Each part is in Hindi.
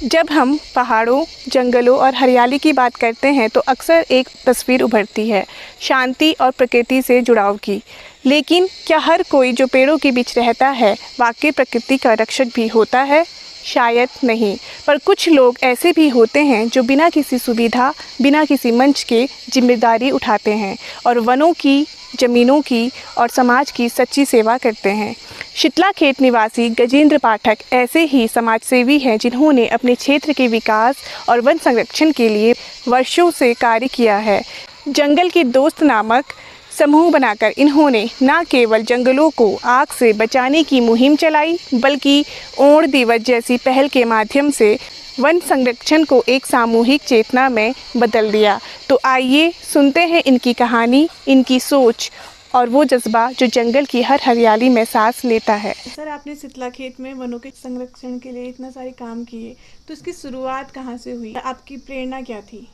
जब हम पहाड़ों, जंगलों और हरियाली की बात करते हैं तो अक्सर एक तस्वीर उभरती है शांति और प्रकृति से जुड़ाव की। लेकिन क्या हर कोई जो पेड़ों के बीच रहता है वाकई प्रकृति का रक्षक भी होता है? शायद नहीं, पर कुछ लोग ऐसे भी होते हैं जो बिना किसी सुविधा, बिना किसी मंच के जिम्मेदारी उठाते हैं और वनों की, ज़मीनों की और समाज की सच्ची सेवा करते हैं। शीतलाखेत निवासी गजेंद्र पाठक ऐसे ही समाजसेवी हैं जिन्होंने अपने क्षेत्र के विकास और वन संरक्षण के लिए वर्षों से कार्य किया है। जंगल के दोस्त नामक समूह बनाकर इन्होंने न केवल जंगलों को आग से बचाने की मुहिम चलाई, बल्कि ओण दिवस जैसी पहल के माध्यम से वन संरक्षण को एक सामूहिक चेतना में बदल दिया। तो आइए सुनते हैं इनकी कहानी, इनकी सोच और वो जज्बा जो जंगल की हर हरियाली में सांस लेता है। सर, आपने शीतलाखेत में वनों के संरक्षण के लिए इतना सारे काम किए, तो इसकी शुरुआत कहाँ से हुई? आपकी प्रेरणा क्या थी?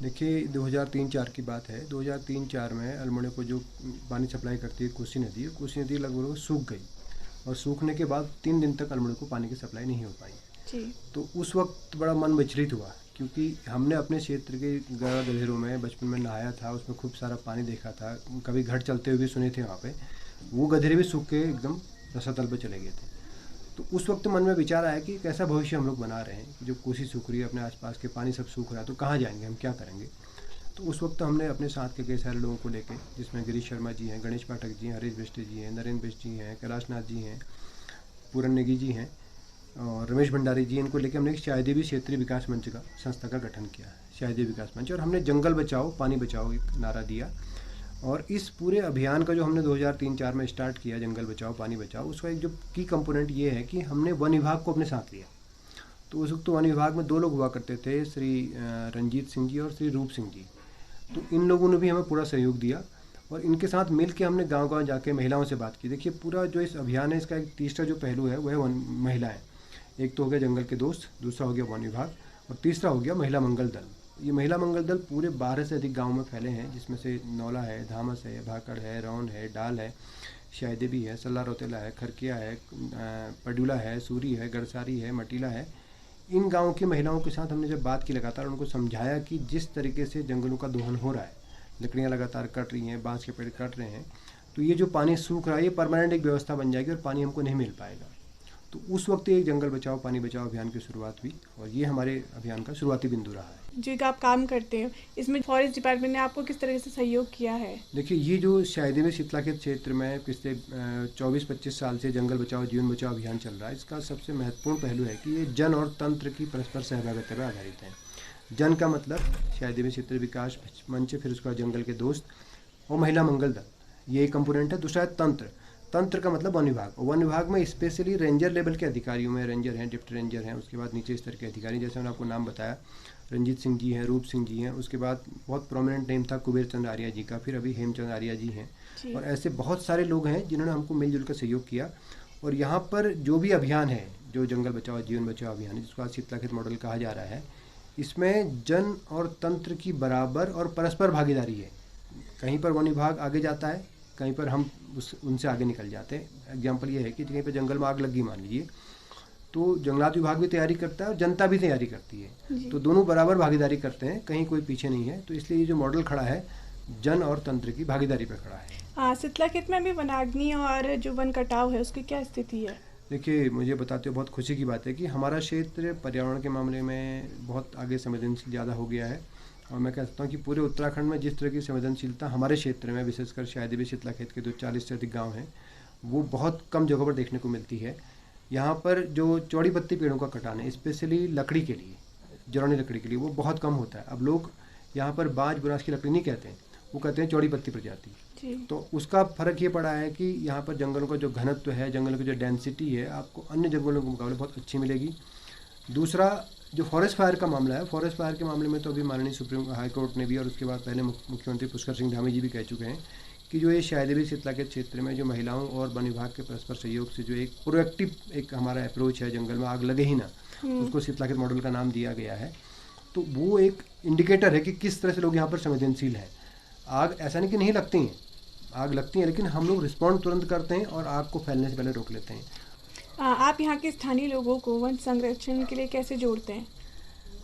देखिए, 2003-04 की बात है। 2003-04 में अल्मोड़े को जो पानी सप्लाई करती है कोसी नदी लगभग सूख गई और सूखने के बाद 3 दिन तक अल्मोड़े को पानी की सप्लाई नहीं हो पाई जी। तो उस वक्त बड़ा मन विचलित हुआ, क्योंकि हमने अपने क्षेत्र के गधेरों में बचपन में नहाया था, उसमें खूब सारा पानी देखा था, कभी घाट चलते हुए भी सुने थे। वहाँ पे वो गधेरे भी सूख के एकदम रसातल पर चले गए थे। तो उस वक्त मन में विचार आया कि कैसा भविष्य हम लोग बना रहे हैं, जो कोसी सूख रही है, अपने आसपास के पानी सब सूख रहा है, तो कहाँ जाएंगे, हम क्या करेंगे। तो उस वक्त हमने अपने साथ के कई सारे लोगों को लेके, जिसमें गिरीश शर्मा जी हैं, गणेश पाठक जी हैं, हरीश बिष्ट जी हैं, नरेंद्र बिष्ट जी हैं, कैलाशनाथ जी हैं, पूरन नेगी जी हैं और रमेश भंडारी जी, इनको लेकर हमने एक शायदेवी क्षेत्रीय विकास मंच का संस्था का गठन किया, शायदेवी विकास मंच, और हमने जंगल बचाओ पानी बचाओ एक नारा दिया। और इस पूरे अभियान का जो हमने 2003-04 में स्टार्ट किया, जंगल बचाओ पानी बचाओ, उसका एक जो की कंपोनेंट ये है कि हमने वन विभाग को अपने साथ लिया। तो उस वक्त वन विभाग में 2 लोग हुआ करते थे, श्री रंजीत सिंह जी और श्री रूप सिंह जी। तो इन लोगों ने भी हमें पूरा सहयोग दिया और इनके साथ मिल के हमने गाँव-गाँव जाके महिलाओं से बात की। देखिए, पूरा जो इस अभियान है, इसका एक तीसरा जो पहलू है वह है महिलाएँ। एक तो हो गया जंगल के दोस्त, दूसरा हो गया वन विभाग और तीसरा हो गया महिला मंगल दल। ये महिला मंगल दल पूरे 12 से अधिक गाँव में फैले हैं, जिसमें से नौला है, धामस है, भाकड़ है, रौन है, डाल है, शायदेवी है, सल्ला रोतेला है, खरकिया है, पडुला है, सूरी है, गड़सारी है, मटीला है। इन गाँव की महिलाओं के साथ हमने जब बात की, लगातार उनको समझाया कि जिस तरीके से जंगलों का दोहन हो रहा है, लकड़ियाँ लगातार कट रही हैं, बाँस के पेड़ कट रहे हैं, तो ये जो पानी सूख रहा है, ये परमानेंट एक व्यवस्था बन जाएगी और पानी हमको नहीं मिल पाएगा। तो उस वक्त एक जंगल बचाओ पानी बचाओ अभियान की शुरुआत हुई और ये हमारे अभियान का शुरुआती बिंदु रहा है। जो आप काम करते हो, इसमें फॉरेस्ट डिपार्टमेंट ने आपको किस तरह से सहयोग किया है? देखिए, ये जो शायदेवी शीतलाखेत क्षेत्र में पिछले 24-25 साल से जंगल बचाओ जीवन बचाओ अभियान चल रहा है, इसका सबसे महत्वपूर्ण पहलू है कि ये जन और तंत्र की परस्पर सहभागिता पर आधारित है। जन का मतलब शायदेवी क्षेत्र विकास मंच, फिर उसका जंगल के दोस्त और महिला मंगल दल, ये एक कंपोनेंट है। दूसरा है तंत्र का मतलब वन विभाग। वन विभाग में स्पेशली रेंजर लेवल के अधिकारियों में रेंजर हैं, डिप्टी रेंजर हैं, उसके बाद नीचे स्तर के अधिकारी, जैसे मैंने आपको नाम बताया, रंजीत सिंह जी हैं, रूप सिंह जी हैं, उसके बाद बहुत प्रोमिनेंट नेम था कुबेर चंद आर्या जी का, फिर अभी हेमचंद आर्या जी हैं, और ऐसे बहुत सारे लोग हैं जिन्होंने हमको मिलजुल कर सहयोग किया। और यहाँ पर जो भी अभियान है, जो जंगल बचाओ जीवन बचाओ अभियान है, जिसको आज शीतलाखेत मॉडल कहा जा रहा है, इसमें जन और तंत्र की बराबर और परस्पर भागीदारी है। कहीं पर वन विभाग आगे जाता है, कहीं पर हम उनसे आगे निकल जाते हैं। एग्जाम्पल ये है कि कहीं पर जंगल में आग लगी मान लीजिए, तो जंगलात विभाग भी तैयारी करता है और जनता भी तैयारी करती है, तो दोनों बराबर भागीदारी करते हैं, कहीं कोई पीछे नहीं है। तो इसलिए ये जो मॉडल खड़ा है, जन और तंत्र की भागीदारी पर खड़ा है। शीतलाखेत में भी वनाग्नि और जो वन कटाव है उसकी क्या स्थिति है? देखिए, मुझे बताते हुए बहुत खुशी की बात है कि हमारा क्षेत्र पर्यावरण के मामले में बहुत आगे संवेदनशील ज़्यादा हो गया है। और मैं कह सकता हूँ कि पूरे उत्तराखंड में जिस तरह की संवेदनशीलता हमारे क्षेत्र में, विशेषकर शायदेवी शीतलाखेत के जो 40 से अधिक गाँव हैं, वो बहुत कम जगहों पर देखने को मिलती है। यहाँ पर जो चौड़ी पत्ती पेड़ों का कटान है, स्पेशली लकड़ी के लिए, जरौनी लकड़ी के लिए, वो बहुत कम होता है। अब लोग यहाँ पर बाज बुरास की लकड़ी नहीं कहते हैं, वो कहते हैं चौड़ी पत्ती प्रजाति। तो उसका फ़र्क ये पड़ा है कि यहाँ पर जंगलों का जो घनत्व है, जंगलों की जो डेंसिटी है, आपको अन्य जंगलों के मुकाबले बहुत अच्छी मिलेगी। दूसरा, जो फॉरेस्ट फायर का मामला है, फॉरेस्ट फायर के मामले में तो अभी माननीय सुप्रीम हाई कोर्ट ने भी, और उसके बाद पहले मुख्यमंत्री पुष्कर सिंह धामी जी भी कह चुके हैं कि जो ये शायदेवी शीतलाखेत क्षेत्र में जो महिलाओं और वन विभाग के परस्पर सहयोग से जो एक प्रोएक्टिव एक हमारा अप्रोच है, जंगल में आग लगे ही ना, उसको शीतलाखेत मॉडल का नाम दिया गया है। तो वो एक इंडिकेटर है कि किस तरह से लोग यहाँ पर संवेदनशील हैं। आग ऐसा नहीं कि नहीं लगती हैं, आग लगती हैं, लेकिन हम लोग रिस्पॉन्ड तुरंत करते हैं और आग को फैलने से पहले रोक लेते हैं। आप यहाँ के स्थानीय लोगों को वन संरक्षण के लिए कैसे जोड़ते हैं?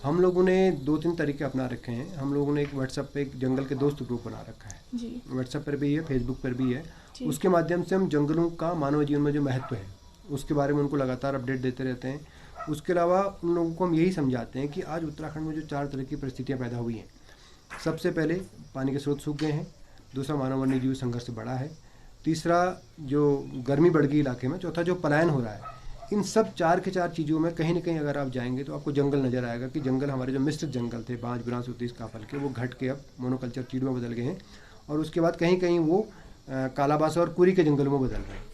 हम लोगों ने 2-3 तरीके अपना रखे हैं। हम लोगों ने एक व्हाट्सएप पे एक जंगल के दोस्त ग्रुप बना रखा है। जी। व्हाट्सएप पर भी है, फेसबुक पर भी है। जी। उसके माध्यम से हम जंगलों का मानव जीवन में जो महत्व है उसके बारे में उनको लगातार अपडेट देते रहते हैं। उसके अलावा उन लोगों को हम यही समझाते हैं कि आज उत्तराखंड में जो 4 तरह की परिस्थितियाँ पैदा हुई हैं। सबसे पहले पानी के स्रोत सूख गए हैं। दूसरा, मानव वन्य जीव संघर्ष बढ़ा है। तीसरा, जो गर्मी बढ़ गई इलाके में। चौथा, जो पलायन हो रहा है। इन सब 4 के 4 चीज़ों में कहीं ना कहीं अगर आप जाएंगे तो आपको जंगल नज़र आएगा कि जंगल, हमारे जो मिश्रित जंगल थे, बांज, बुरांस, उत्तीस, काफल के, वो घट के अब मोनोकल्चर चीड़ों में बदल गए हैं। और उसके बाद कहीं कहीं वो कालाबास और कुरी के जंगलों में बदल रहे हैं।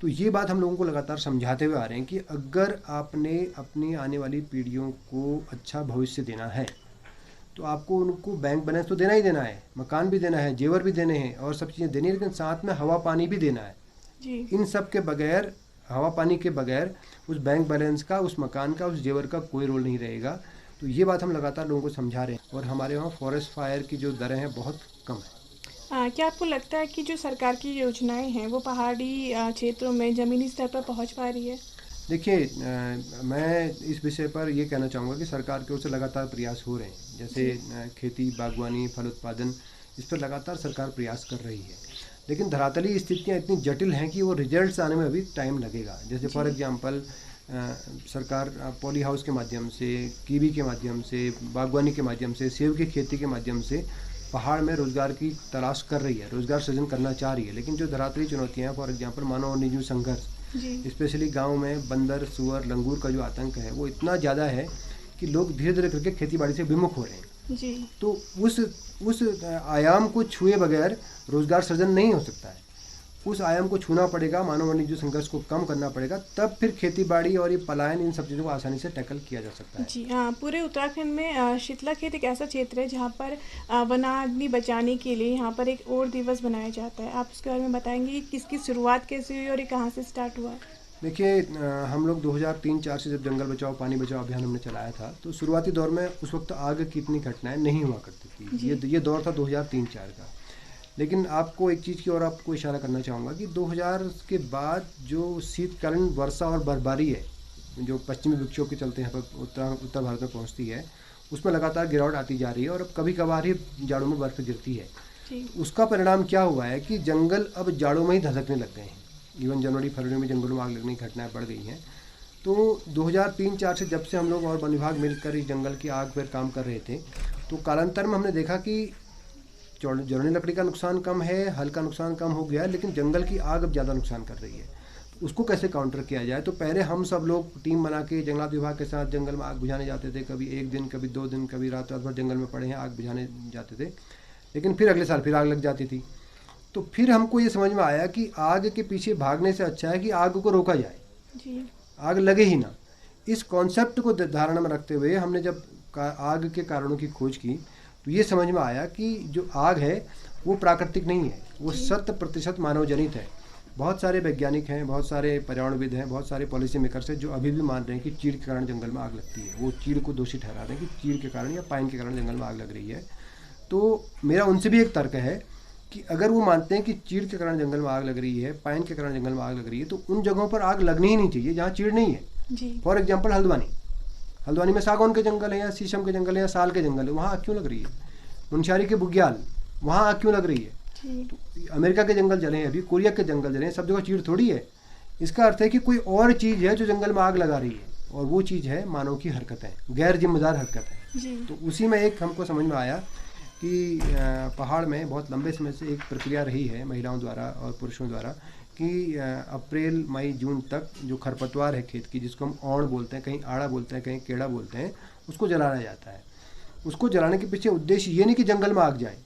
तो ये बात हम लोगों को लगातार समझाते हुए आ रहे हैं कि अगर आपने अपनी आने वाली पीढ़ियों को अच्छा भविष्य देना है तो आपको उनको बैंक बैलेंस तो देना ही देना है, मकान भी देना है, जेवर भी देने हैं और सब चीज़ें देनी है, लेकिन साथ में हवा पानी भी देना है। जी। इन सब के बगैर, हवा पानी के बगैर उस बैंक बैलेंस का, उस मकान का, उस जेवर का कोई रोल नहीं रहेगा। तो ये बात हम लगातार लोगों को समझा रहे हैं। और हमारे वहाँ फॉरेस्ट फायर की जो दरें हैं बहुत कम है। क्या आपको लगता है कि जो सरकार की योजनाएं हैं वो पहाड़ी क्षेत्रों में ज़मीनी स्तर पर पहुंच पा रही है? देखिए, मैं इस विषय पर ये कहना चाहूँगा कि सरकार की ओर से लगातार प्रयास हो रहे हैं। जैसे खेती, बागवानी, फल उत्पादन, इस पर लगातार सरकार प्रयास कर रही है। लेकिन धरातली स्थितियाँ इतनी जटिल हैं कि वो रिजल्ट्स आने में अभी टाइम लगेगा। जैसे फॉर एग्जांपल, सरकार पॉली हाउस के माध्यम से, कीवी के माध्यम से, बागवानी के माध्यम से, सेब की खेती के माध्यम से पहाड़ में रोज़गार की तलाश कर रही है, रोज़गार सृजन करना चाह रही है। लेकिन जो धरातली चुनौतियाँ हैं, फॉर एग्जांपल मानव वन्य जीव संघर्ष, स्पेशली गांव में बंदर, सुअर, लंगूर का जो आतंक है वो इतना ज़्यादा है कि लोग धीरे धीरे करके खेती बाड़ी से विमुख हो रहे हैं। जी। तो उस आयाम को छुए बगैर रोज़गार सृजन नहीं हो सकता है। उस आयाम को छूना पड़ेगा, मानव वन्य जीव संघर्ष को कम करना पड़ेगा, तब फिर खेती बाड़ी और ये पलायन, इन सब चीज़ों को आसानी से टैकल किया जा सकता है। जी हाँ, पूरे उत्तराखंड में शीतलाखेत एक ऐसा क्षेत्र है जहाँ पर वनाग्नि बचाने के लिए यहाँ पर एक और दिवस बनाया जाता है। आप उसके बारे में बताएंगे कि किसकी शुरुआत कैसे हुई और ये कहाँ से स्टार्ट हुआ? देखिए, हम लोग 2003-04 से जब जंगल बचाओ पानी बचाओ अभियान हमने चलाया था, तो शुरुआती दौर में उस वक्त आग की इतनी घटनाएं नहीं हुआ करती थी। ये दौर था 2003-04 का। लेकिन आपको एक चीज़ की और आपको इशारा करना चाहूँगा कि 2000 के बाद जो शीतकालीन वर्षा और बर्फबारी है, जो पश्चिमी विक्षोभ के चलते यहाँ पर उत्तर भारत में पहुँचती है, उसमें लगातार गिरावट आती जा रही है। और अब कभी कभार ही जाड़ों में बर्फ़ गिरती है। उसका परिणाम क्या हुआ है कि जंगल अब जाड़ों में ही धधकने लग गए हैं। इवन जनवरी फरवरी में जंगलों में आग लगने की घटनाएँ बढ़ गई हैं। तो 2003-04 से जब से हम लोग और वन विभाग मिलकर इस जंगल की आग पर काम कर रहे थे, तो कालांतर में हमने देखा कि जड़ों लकड़ी का नुकसान कम है, हल्का नुकसान कम हो गया है, लेकिन जंगल की आग अब ज़्यादा नुकसान कर रही है। उसको कैसे काउंटर किया जाए? तो पहले हम सब लोग टीम बना के जंगलात विभाग के साथ जंगल में आग बुझाने जाते थे। कभी 1 दिन, कभी 2 दिन, कभी रात भर जंगल में पड़े हैं, आग बुझाने जाते थे। लेकिन फिर अगले साल फिर आग लग जाती थी। तो फिर हमको ये समझ में आया कि आग के पीछे भागने से अच्छा है कि आग को रोका जाए, आग लगे ही ना। इस कॉन्सेप्ट को धारणा में रखते हुए हमने जब आग के कारणों की खोज की तो ये समझ में आया कि जो आग है वो प्राकृतिक नहीं है, वो 100% मानव जनित है। बहुत सारे वैज्ञानिक हैं, बहुत सारे पर्यावरणविद हैं, बहुत सारे पॉलिसी मेकर्स हैं जो अभी भी मान रहे हैं कि चीड़ के कारण जंगल में आग लगती है। वो चीड़ को दोषी ठहरा रहे हैं कि चीड़ के कारण या पाइन के कारण जंगल में आग लग रही है। तो मेरा उनसे भी एक तर्क है कि अगर वो मानते हैं कि चीड़ के कारण जंगल में आग लग रही है, पाइन के कारण जंगल में आग लग रही है, तो उन जगहों पर आग लगनी ही नहीं चाहिए जहाँ चीड़ नहीं है। फॉर एग्जाम्पल हल्द्वानी में सागौन के जंगल है या शीशम के जंगल है या साल के जंगल है, वहाँ आग क्यों लग रही है? मुनस्यारी के बुग्याल, वहाँ आग क्यों लग रही है? तो अमेरिका के जंगल जले हैं, अभी कोरिया के जंगल जले हैं, सब जगह चीड़ थोड़ी है। इसका अर्थ है कि कोई और चीज़ है जो जंगल में आग लगा रही है, और वो चीज़ है मानव की हरकतें, गैर जिम्मेदार हरकतें। तो उसी में एक हमको समझ में आया कि पहाड़ में बहुत लंबे समय से एक प्रक्रिया रही है महिलाओं द्वारा और पुरुषों द्वारा कि अप्रैल मई जून तक जो खरपतवार है खेत की, जिसको हम औड़ बोलते हैं, कहीं आड़ा बोलते हैं, कहीं केड़ा बोलते हैं, उसको जलाया जाता है। उसको जलाने के पीछे उद्देश्य ये नहीं कि जंगल में आग जाए,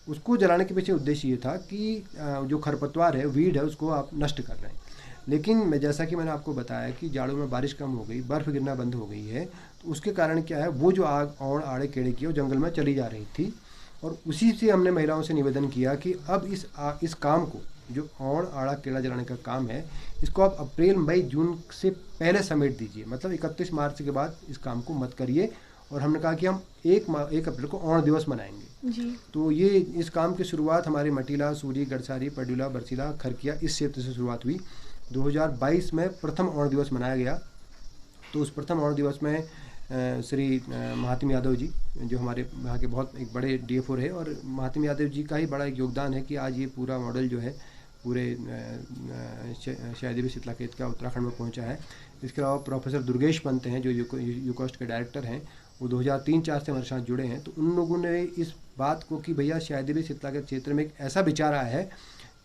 उसको जलाने के पीछे उद्देश्य ये था कि जो खरपतवार है, वीड है, उसको आप नष्ट कर रहे हैं। लेकिन जैसा कि मैंने आपको बताया कि जाड़ों में बारिश कम हो गई, बर्फ़ गिरना बंद हो गई है, तो उसके कारण क्या है, वो जो आग औड़ आड़े केड़े की वो जंगल में चली जा रही थी। और उसी से हमने महिलाओं से निवेदन किया कि अब इस काम को, जो औड़ आड़ा केड़ा जलाने का काम है, इसको आप अप्रैल मई जून से पहले समेट दीजिए, मतलब 31 मार्च के बाद इस काम को मत करिए। और हमने कहा कि हम 1 अप्रैल को औड़ दिवस मनाएंगे जी। तो ये इस काम की शुरुआत हमारे मटीला, सूरी, गड़सारी, पडुला, बरसीला, खरकिया इस क्षेत्र से शुरुआत हुई। 2022 में प्रथम अवर्ण दिवस मनाया गया। तो उस प्रथम अवर्ण दिवस में श्री महात्म यादव जी, जो हमारे यहाँ के बहुत एक बड़े डीएफओ रहे, और महात्म यादव जी का ही बड़ा एक योगदान है कि आज ये पूरा मॉडल जो है पूरे शहद ए बी शीतलाखेत का उत्तराखंड में पहुंचा है। इसके अलावा प्रोफेसर दुर्गेश पंत हैं जो यूकोस्ट के डायरेक्टर हैं, वो 2003-04 से हमारे साथ जुड़े हैं। तो उन लोगों ने इस बात को कि भैया शहद ए बी शीतलाखेत क्षेत्र में एक ऐसा विचार आया है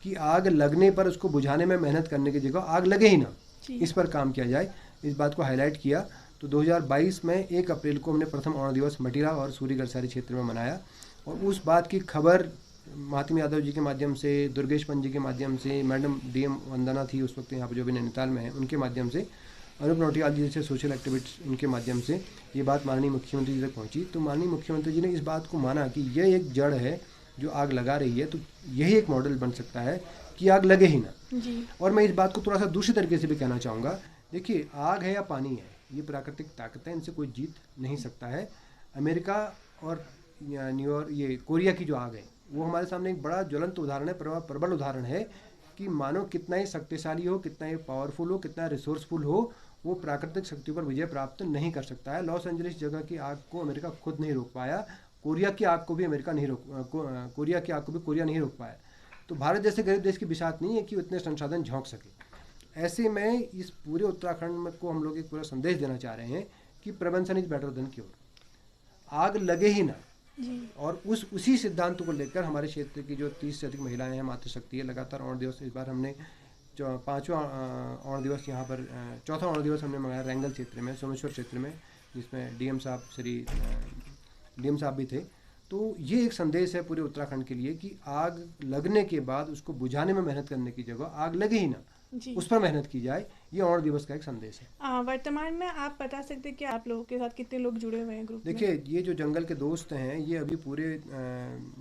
कि आग लगने पर उसको बुझाने में मेहनत करने की जगह आग लगे ही ना, इस पर काम किया जाए, इस बात को हाईलाइट किया। तो 2022 में 1 अप्रैल को हमने प्रथम अवर्ण दिवस मटिरा और सूरीगढ़सारी क्षेत्र में मनाया, और उस बात की खबर महात्म यादव जी के माध्यम से, दुर्गेश पंत जी के माध्यम से, मैडम डीएम वंदना थी उस वक्त यहाँ पर जो भी नैनीताल में है, उनके माध्यम से, अनूप नौटियाल जी जैसे सोशल एक्टिविस्ट उनके माध्यम से ये बात माननीय मुख्यमंत्री जी तक पहुँची। तो माननीय मुख्यमंत्री जी ने इस बात को माना कि यह एक जड़ है जो आग लगा रही है, तो यही एक मॉडल बन सकता है कि आग लगे ही ना जी। और मैं इस बात को थोड़ा सा दूसरी तरीके से भी कहना चाहूँगा, देखिए आग है या पानी है, ये प्राकृतिक ताकत है, इनसे कोई जीत नहीं सकता है। अमेरिका और न्यूयॉर्क, ये कोरिया की जो आग है, वो हमारे सामने एक बड़ा ज्वलंत उदाहरण है, प्रबल उदाहरण है कि मानो कितना ही शक्तिशाली हो, कितना ही पावरफुल हो, कितना रिसोर्सफुल हो, वो प्राकृतिक शक्तियों पर विजय प्राप्त नहीं कर सकता है। लॉस एंजलिस जगह की आग को अमेरिका खुद नहीं रोक पाया, कोरिया की आग को भी अमेरिका नहीं कोरिया की आग को भी कोरिया नहीं रोक पाया। तो भारत जैसे गरीब देश की बिसात नहीं है कि इतने संसाधन झोंक सके। ऐसे में इस पूरे उत्तराखंड में को हम लोग एक पूरा संदेश देना चाह रहे हैं कि prevention is better than cure, आग लगे ही ना जी। और उसी सिद्धांत को लेकर हमारे क्षेत्र की जो 30 से अधिक महिलाएं हैं, मातृशक्ति है, लगातार अवर्ण दिवस इस बार हमने जो 5वां अवर्ण दिवस यहाँ पर 4था अवर्ण दिवस हमने मंगाया रैंगल क्षेत्र में, सोमेश्वर क्षेत्र में, जिसमें डीएम साहब भी थे। तो ये एक संदेश है पूरे उत्तराखंड के लिए कि आग लगने के बाद उसको बुझाने में मेहनत करने की जगह आग लगे ही ना, उस पर मेहनत की जाए, ये अवर्ण दिवस का एक संदेश है। वर्तमान में आप बता सकते हैं कि आप लोगों के साथ कितने लोग जुड़े हुए हैं ग्रुप में? देखिए, ये जो जंगल के दोस्त हैं, ये अभी पूरे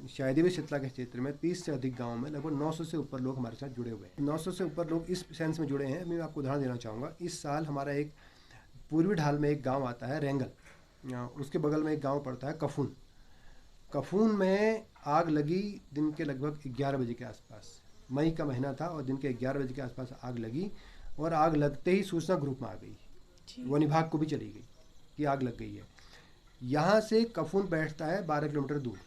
शहद ए बी शीतला के क्षेत्र में 30 से अधिक गाँव में लगभग 900 से ऊपर लोग हमारे साथ जुड़े हुए हैं। 900 से ऊपर लोग इस सेंस में जुड़े हैं। मैं आपको उदाहरण देना चाहूँगा। इस साल हमारा एक पूर्वी ढाल में एक गाँव आता है रैंगल, उसके बगल में एक गाँव पड़ता है कफून। कफून में आग लगी दिन के लगभग 11 बजे के आसपास, मई का महीना था, और दिन के 11 बजे के आसपास आग लगी, और आग लगते ही सूचना ग्रुप में आ गई, वन विभाग को भी चली गई कि आग लग गई है। यहाँ से कफून बैठता है 12 किलोमीटर दूर,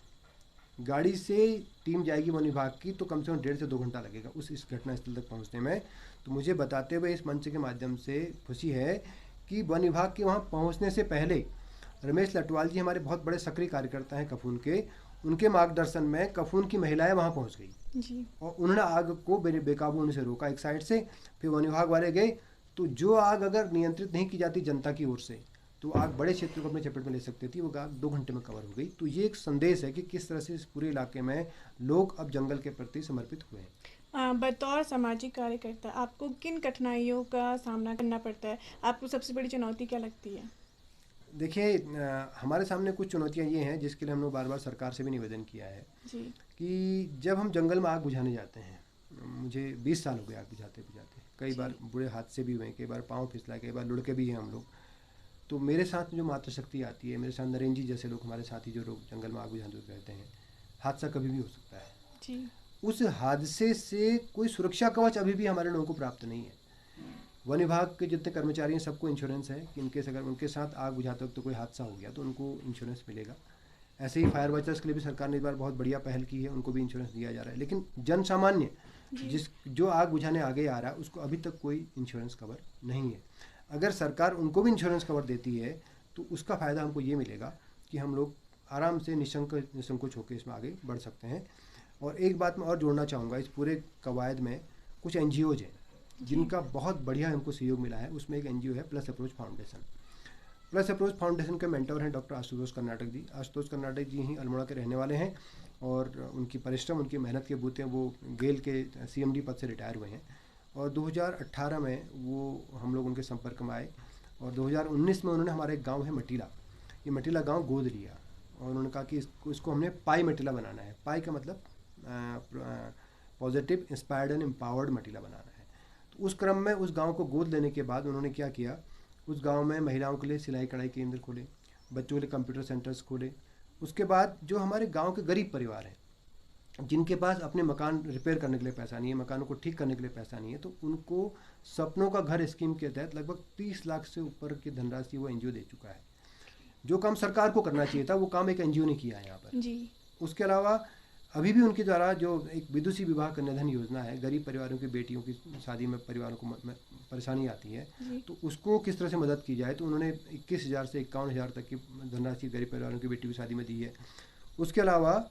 गाड़ी से टीम जाएगी वन विभाग की, तो कम से कम 1.5 से 2 घंटा लगेगा इस घटनास्थल तक पहुँचने में। तो मुझे बताते हुए इस मंच के माध्यम से खुशी है कि वन विभाग के वहाँ पहुँचने से पहले रमेश लटवाल जी हमारे बहुत बड़े सक्रिय कार्यकर्ता हैं कफून के, उनके मार्गदर्शन में कफून की महिलाएं वहां पहुंच गई जी। और उन्होंने आग को बेकाबू होने से रोका एक साइड से। फिर वन विभाग वाले गए, तो जो आग अगर नियंत्रित नहीं की जाती जनता की ओर से, तो आग बड़े क्षेत्र को अपने चपेट में ले सकती थी, वो आग 2 घंटे में कवर हो गई। तो ये एक संदेश है कि किस तरह से इस पूरे इलाके में लोग अब जंगल के प्रति समर्पित हुए हैं। बतौर सामाजिक कार्यकर्ता आपको किन कठिनाइयों का सामना करना पड़ता है? आपको सबसे बड़ी चुनौती क्या लगती है? देखिए, हमारे सामने कुछ चुनौतियां ये हैं जिसके लिए हम लोग बार बार सरकार से भी निवेदन किया है जी। कि जब हम जंगल में आग बुझाने जाते हैं, मुझे 20 साल हो गए आग बुझाते बुझाते, कई बार बुरे हादसे भी हुए, कई बार पाँव फिसला, कई बार लुढ़के भी हैं हम लोग। तो मेरे साथ जो मातृशक्ति आती है, मेरे साथ नरेंद्र जी जैसे लोग हमारे साथी जो लोग जंगल में आग बुझाते रहते हैं, हादसा कभी भी हो सकता है जी। उस हादसे से कोई सुरक्षा कवच अभी भी हमारे लोगों को प्राप्त नहीं है। वन विभाग के जितने कर्मचारी हैं सबको इंश्योरेंस है कि इनकेस अगर उनके साथ आग बुझाते वक्त तो कोई हादसा हो गया तो उनको इंश्योरेंस मिलेगा। ऐसे ही फायर वाचर्स के लिए भी सरकार ने इस बार बहुत बढ़िया पहल की है, उनको भी इंश्योरेंस दिया जा रहा है। लेकिन जन सामान्य जो आग बुझाने आगे आ रहा है उसको अभी तक कोई इंश्योरेंस कवर नहीं है। अगर सरकार उनको भी इंश्योरेंस कवर देती है तो उसका फ़ायदा हमको ये मिलेगा कि हम लोग आराम से निसंकोच होकर इसमें आगे बढ़ सकते हैं। और एक बात मैं और जोड़ना चाहूँगा, इस पूरे कवायद में कुछ NGOs हैं जिनका बहुत बढ़िया हमको सहयोग मिला है। उसमें एक NGO है plus approach foundation. Plus approach foundation के मेंटर हैं डॉक्टर आशुतोष कर्नाटक जी। आशुतोष कर्नाटक जी ही अल्मोड़ा के रहने वाले हैं, और उनकी परिश्रम, उनकी मेहनत के बूते वो गेल के CMD पद से रिटायर हुए हैं, और 2018 में वो हम लोग उनके संपर्क में आए, और 2019 में उन्होंने हमारा एक गाँव है मटीला, ये मटीला गाँव गोद लिया, और उन्होंने कहा कि इसको हमने पाई मटीला बनाना है। पाई का मतलब पॉजिटिव, इंस्पायर्ड एंड एम्पावर्ड मटीला बनाना है। उस क्रम में उस गांव को गोद लेने के बाद उन्होंने क्या किया, उस गांव में महिलाओं के लिए सिलाई कढ़ाई केंद्र खोले, बच्चों के लिए कंप्यूटर सेंटर्स खोले। उसके बाद जो हमारे गांव के गरीब परिवार हैं जिनके पास अपने मकान रिपेयर करने के लिए पैसा नहीं है, मकानों को ठीक करने के लिए पैसा नहीं है, तो उनको सपनों का घर स्कीम के तहत लगभग 30 लाख से ऊपर की धनराशि वो एनजीओ दे चुका है। जो काम सरकार को करना चाहिए था वो काम एक एनजीओ ने किया है यहाँ पर जी। उसके अलावा अभी भी उनके द्वारा जो एक विदुषी विवाह कन्याधन योजना है, गरीब परिवारों की बेटियों की शादी में परिवारों को परेशानी आती है, तो उसको किस तरह से मदद की जाए, तो उन्होंने 21,000 से 51,000 तक की धनराशि गरीब परिवारों की बेटियों की शादी में दी है। उसके अलावा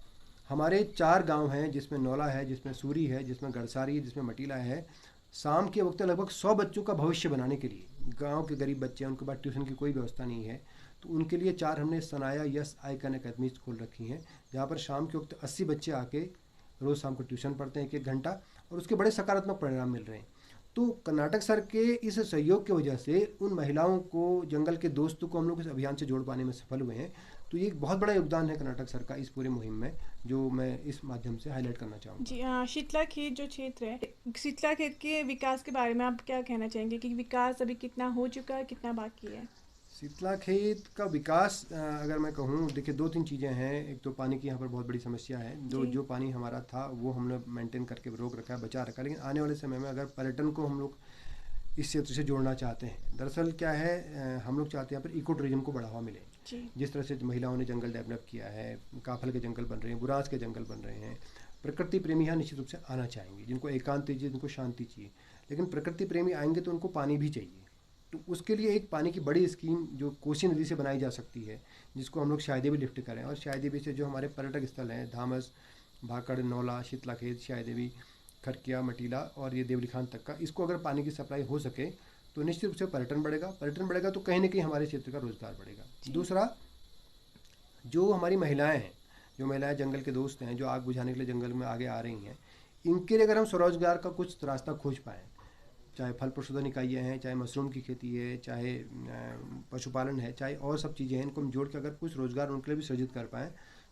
हमारे 4 गांव हैं, जिसमें नौला है, जिसमें सूरी है, जिसमें गड़सारी है, जिसमें मटीला है। शाम के वक्त लगभग 100 बच्चों का भविष्य बनाने के लिए, गांव के गरीब बच्चे हैं, उनके पास ट्यूशन की कोई व्यवस्था नहीं है, तो उनके लिए 4 हमने सनाया यस आइकन अकेडमी खोल रखी हैं, जहाँ पर शाम के वक्त 80 बच्चे आके रोज़ शाम को ट्यूशन पढ़ते हैं 1-1 घंटा, और उसके बड़े सकारात्मक परिणाम मिल रहे हैं। तो कर्नाटक सर के इस सहयोग की वजह से उन महिलाओं को, जंगल के दोस्तों को हम लोग इस अभियान से जोड़ पाने में सफल हुए हैं। तो ये एक बहुत बड़ा योगदान है कर्नाटक सर का इस पूरे मुहिम में, जो मैं इस माध्यम से हाईलाइट करना चाहूँगा। जी हाँ, शीतलाखेत जो क्षेत्र है, शीतलाखेत के विकास के बारे में आप क्या कहना चाहेंगे कि विकास अभी कितना हो चुका है, कितना बाकी है? शीतलाखेत का विकास अगर मैं कहूँ, देखिए 2-3 चीज़ें हैं। एक तो पानी की यहाँ पर बहुत बड़ी समस्या है, जो पानी हमारा था वो हमने मेंटेन करके रोक रखा है, बचा रखा है, लेकिन आने वाले समय में अगर पर्यटन को हम लोग इस क्षेत्र से जोड़ना चाहते हैं, दरअसल क्या है, हम लोग चाहते हैं यहाँ पर इको टूरिज्म को बढ़ावा मिले। जिस तरह से महिलाओं ने जंगल डेवलप किया है, काफल के जंगल बन रहे हैं, बुरांस के जंगल बन रहे हैं, प्रकृति प्रेमी यहाँ निश्चित रूप से आना चाहेंगे, जिनको एकांत चाहिए, जिनको शांति चाहिए, लेकिन प्रकृति प्रेमी आएंगे तो उनको पानी भी चाहिए। तो उसके लिए एक पानी की बड़ी स्कीम जो कोसी नदी से बनाई जा सकती है, जिसको हम लोग शायदेवी लिफ्ट करें, और शायदेवी से जो हमारे पर्यटक स्थल हैं, धामस, भाकड़, नौला, शीतलाखेत, शायदेवी, खरकिया, मटीला और ये देवलीखान तक का, इसको अगर पानी की सप्लाई हो सके तो निश्चित रूप से पर्यटन बढ़ेगा। पर्यटन बढ़ेगा तो कहीं ना कहीं हमारे क्षेत्र का रोजगार बढ़ेगा। दूसरा, जो हमारी महिलाएं हैं, जो महिलाएं जंगल के दोस्त हैं, जो आग बुझाने के लिए जंगल में आगे आ रही हैं, इनके लिए अगर हम स्वरोजगार का कुछ रास्ता खोज पाएँ, चाहे फल प्रशोधन इकाइयाँ हैं, चाहे मशरूम की खेती है, चाहे पशुपालन है, चाहे और सब चीज़ें हैं, इनको हम जोड़ के अगर कुछ रोज़गार उनके लिए भी सृजित कर पाएँ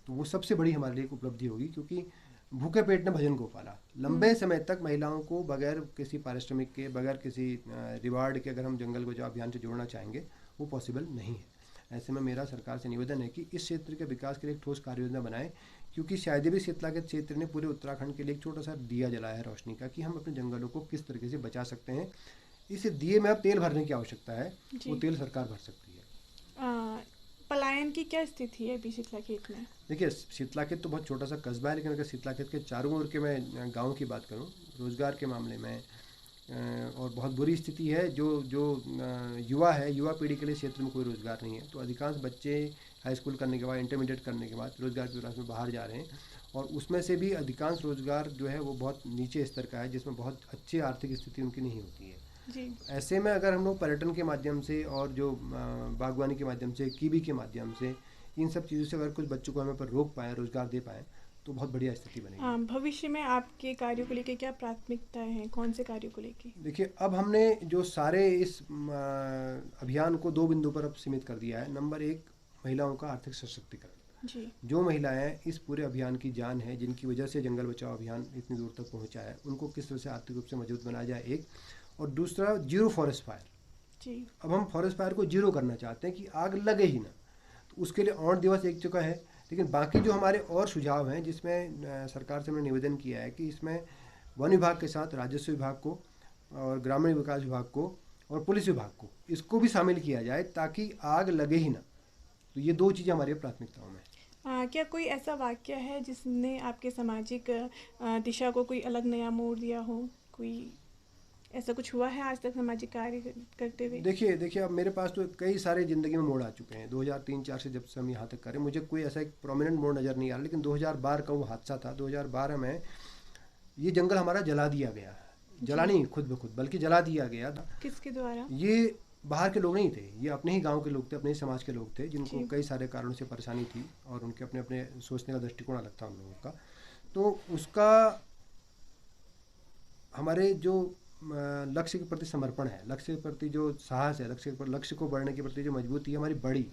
तो वो सबसे बड़ी हमारे लिए एक उपलब्धि होगी। क्योंकि भूखे पेट ने भजन को पाला, लंबे समय तक महिलाओं को बगैर किसी पारिश्रमिक के, बगैर किसी रिवार्ड के अगर हम जंगल को जो अभियान से जोड़ना चाहेंगे वो पॉसिबल नहीं है। ऐसे में मेरा सरकार से निवेदन है कि इस क्षेत्र के विकास के लिए एक ठोस कार्य योजना बनाएं, क्योंकि शायदेवी शीतलाखेत क्षेत्र ने पूरे उत्तराखंड के लिए एक छोटा सा दिया जलाया है रोशनी का, कि हम अपने जंगलों को किस तरीके से बचा सकते हैं। इस दिए में अब तेल भरने की आवश्यकता है, वो तेल सरकार भर सकती है। पलायन की क्या स्थिति है अभी शीतलाखेत में? देखिए, शीतलाखेत तो बहुत छोटा सा कस्बा है, लेकिन अगर शीतलाखेत के चारों ओर के मैं गाँव की बात करूँ, रोजगार के मामले में और बहुत बुरी स्थिति है। जो युवा है, युवा पीढ़ी के लिए क्षेत्र में कोई रोज़गार नहीं है। तो अधिकांश बच्चे हाई स्कूल करने के बाद, इंटरमीडिएट करने के बाद रोज़गार की तलाश में बाहर जा रहे हैं, और उसमें से भी अधिकांश रोज़गार जो है वो बहुत नीचे स्तर का है, जिसमें बहुत अच्छी आर्थिक स्थिति उनकी नहीं होती है। जी। ऐसे में अगर हम लोग पर्यटन के माध्यम से और जो बागवानी के माध्यम से, कीवी के माध्यम से, इन सब चीज़ों से अगर कुछ बच्चों को हमें पर रोक पाएँ, रोज़गार दे पाएँ, तो बहुत बढ़िया स्थिति बनेगी। भविष्य में आपके कार्यों को लेकर क्या प्राथमिकताएं हैं, कौन से कार्यों को लेकर? देखिए, अब हमने जो सारे इस अभियान को 2 बिंदु पर अब सीमित कर दिया है। नंबर 1, महिलाओं का आर्थिक सशक्तिकरण। जी। जो महिलाएं इस पूरे अभियान की जान है, जिनकी वजह से जंगल बचाओ अभियान इतनी दूर तक पहुंचा है, उनको किस तरह से आर्थिक रूप से मजबूत बनाया जाए, एक। और दूसरा, जीरो फॉरेस्ट फायर। जी। अब हम फॉरेस्ट फायर को जीरो करना चाहते हैं कि आग लगे ही ना। तो उसके लिए 8 दिवस एक चुका है, लेकिन बाकी जो हमारे और सुझाव हैं, जिसमें सरकार से हमने निवेदन किया है कि इसमें वन विभाग के साथ राजस्व विभाग को और ग्रामीण विकास विभाग को और पुलिस विभाग को, इसको भी शामिल किया जाए, ताकि आग लगे ही ना। तो ये 2 चीज़ें हमारी प्राथमिकताओं में। क्या कोई ऐसा वाक्य है जिसने आपके सामाजिक दिशा को कोई अलग नया मोड़ दिया हो? कोई ऐसा कुछ हुआ है आज तक सामाजिक कार्य करते हुए? देखिए, अब मेरे पास तो कई सारे ज़िंदगी में मोड़ आ चुके हैं। 2003-4 से जब से हम यहाँ तक करें, मुझे कोई ऐसा एक प्रोमिनेंट मोड़ नज़र नहीं आ रहा, लेकिन 2012 का वो हादसा था। 2012 में ये जंगल हमारा जला दिया गया, जला नहीं खुद ब खुद, बल्कि जला दिया गया था। किसके द्वारा? ये बाहर के लोग नहीं थे, ये अपने ही गाँव के लोग थे, अपने ही समाज के लोग थे, जिनको कई सारे कारणों से परेशानी थी, और उनके अपने अपने सोचने का दृष्टिकोण अलग था उन लोगों का। तो उसका हमारे जो लक्ष्य के प्रति समर्पण है, लक्ष्य के प्रति जो साहस है, लक्ष्य को बढ़ने के प्रति जो मजबूती है हमारी बढ़ी।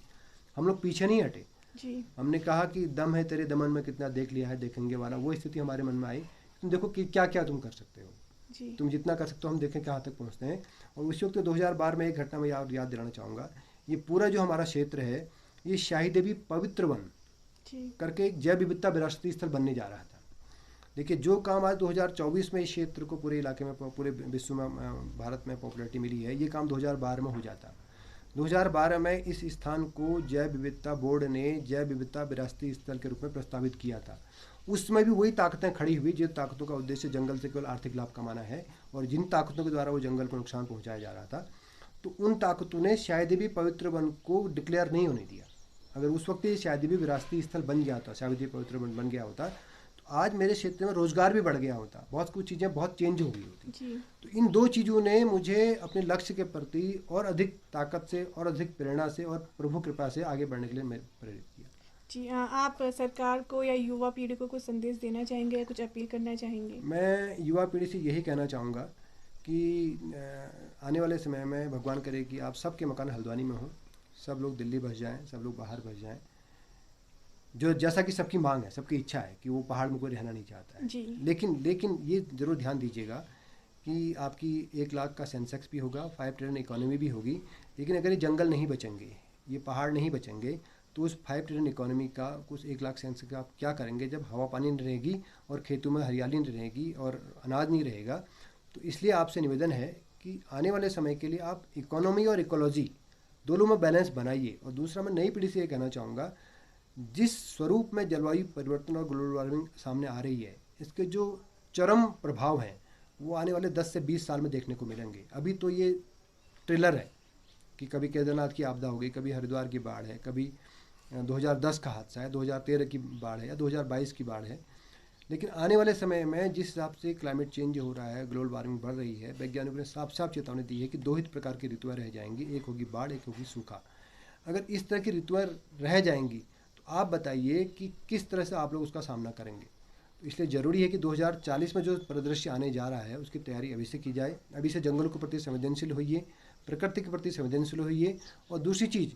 हम लोग पीछे नहीं हटे। जी। हमने कहा कि दम है तेरे दमन में, कितना देख लिया है देखेंगे वाला, वो स्थिति हमारे मन में आई। तुम देखो कि क्या क्या तुम कर सकते हो। जी। तुम जितना कर सकते हो, हम देखें कहाँ तक पहुँचते हैं। और उस वक्त 2012 में एक घटना में याद दिलाना चाहूँगा। ये पूरा जो हमारा क्षेत्र है, ये शाही देवी पवित्र वन करके एक जैव विविधता विरासती स्थल बनने जा रहा था। देखिए, जो काम आज 2024 में इस क्षेत्र को पूरे इलाके में, पूरे विश्व में, भारत में पॉपुलैरिटी मिली है, ये काम 2012 में हो जाता। 2012 में इस स्थान को जैव विविधता बोर्ड ने जैव विविधता विरासती स्थल के रूप में प्रस्तावित किया था। उसमें भी वही ताकतें खड़ी हुई जिन ताकतों का उद्देश्य जंगल से केवल आर्थिक लाभ कमाना है, और जिन ताकतों के द्वारा वो जंगल को नुकसान पहुंचाया जा रहा था, तो उन ताकतों ने शायद भी पवित्र वन को डिक्लेयर नहीं होने दिया। अगर उस वक्त ये शायद भी विरासती स्थल बन गया होता, शायद ही पवित्र वन बन गया होता, तो आज मेरे क्षेत्र में रोजगार भी बढ़ गया होता, बहुत कुछ चीज़ें बहुत चेंज हो गई होती। तो इन दो चीज़ों ने मुझे अपने लक्ष्य के प्रति और अधिक ताकत से और अधिक प्रेरणा से और प्रभु कृपा से आगे बढ़ने के लिए मैं प्रेरित किया। जी हाँ, आप सरकार को या युवा पीढ़ी को कुछ संदेश देना चाहेंगे या कुछ अपील करना चाहेंगे? मैं युवा पीढ़ी से यही कहना चाहूँगा कि आने वाले समय में भगवान करे कि आप सबके मकान हल्द्वानी में हों, सब लोग दिल्ली बस जाएं, सब लोग बाहर बस जाएं, जो जैसा कि सबकी मांग है, सबकी इच्छा है कि वो पहाड़ में कोई रहना नहीं चाहता है जी। लेकिन ये ज़रूर ध्यान दीजिएगा कि आपकी 1 लाख का सेंसेक्स भी होगा, 5 ट्रिलियन इकोनॉमी भी होगी, लेकिन अगर ये जंगल नहीं बचेंगे, ये पहाड़ नहीं बचेंगे, तो उस 5 ट्रिलियन इकोनॉमी का, कुछ 1 लाख सेंसेक्स का आप क्या करेंगे जब हवा पानी नहीं रहेगी और खेतों में हरियाली नहीं रहेगी और अनाज नहीं रहेगा। तो इसलिए आपसे निवेदन है कि आने वाले समय के लिए आप इकोनॉमी और इकोलॉजी दोनों में बैलेंस बनाइए। और दूसरा, मैं नई पीढ़ी से ये कहना चाहूँगा, जिस स्वरूप में जलवायु परिवर्तन और ग्लोबल वार्मिंग सामने आ रही है, इसके जो चरम प्रभाव हैं वो आने वाले 10 से 20 साल में देखने को मिलेंगे। अभी तो ये ट्रेलर है कि कभी केदारनाथ की आपदा हो गई, कभी हरिद्वार की बाढ़ है, कभी 2010 का हादसा है, 2013 की बाढ़ है या 2022 की बाढ़ है। लेकिन आने वाले समय में जिस हिसाब से क्लाइमेट चेंज हो रहा है, ग्लोबल वार्मिंग बढ़ रही है, वैज्ञानिकों ने साफ साफ चेतावनी दी है कि 2 ही प्रकार की ऋतुएं रह जाएंगी, एक होगी बाढ़, एक होगी सूखा। अगर इस तरह की ऋतुएं रह जाएंगी तो आप बताइए कि किस तरह से आप लोग उसका सामना करेंगे। तो इसलिए ज़रूरी है कि 2040 में जो परिदृश्य आने जा रहा है उसकी तैयारी अभी से की जाए। अभी से जंगलों के प्रति संवेदनशील होइए, प्रकृति के प्रति संवेदनशील होइए। और दूसरी चीज़,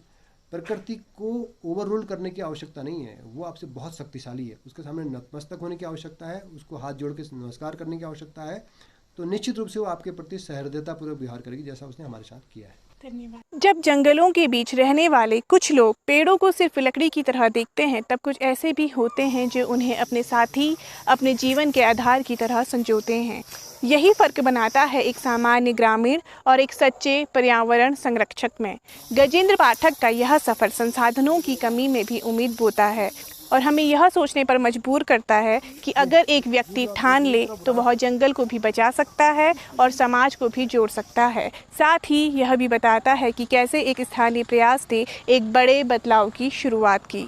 प्रकृति को ओवर रूल करने की आवश्यकता नहीं है, वो आपसे बहुत शक्तिशाली है, उसके सामने नतमस्तक होने की आवश्यकता है, उसको हाथ जोड़ के नमस्कार करने की आवश्यकता है। तो निश्चित रूप से वो आपके प्रति सहृदयतापूर्वक व्यवहार करेगी, जैसा उसने हमारे साथ किया है। धन्यवाद। जब जंगलों के बीच रहने वाले कुछ लोग पेड़ों को सिर्फ लकड़ी की तरह देखते हैं, तब कुछ ऐसे भी होते हैं जो उन्हें अपने साथी, अपने जीवन के आधार की तरह संजोते हैं। यही फर्क बनाता है एक सामान्य ग्रामीण और एक सच्चे पर्यावरण संरक्षक में। गजेंद्र पाठक का यह सफ़र संसाधनों की कमी में भी उम्मीद बोता है और हमें यह सोचने पर मजबूर करता है कि अगर एक व्यक्ति ठान ले तो वह जंगल को भी बचा सकता है और समाज को भी जोड़ सकता है। साथ ही यह भी बताता है कि कैसे एक स्थानीय प्रयास ने एक बड़े बदलाव की शुरुआत की।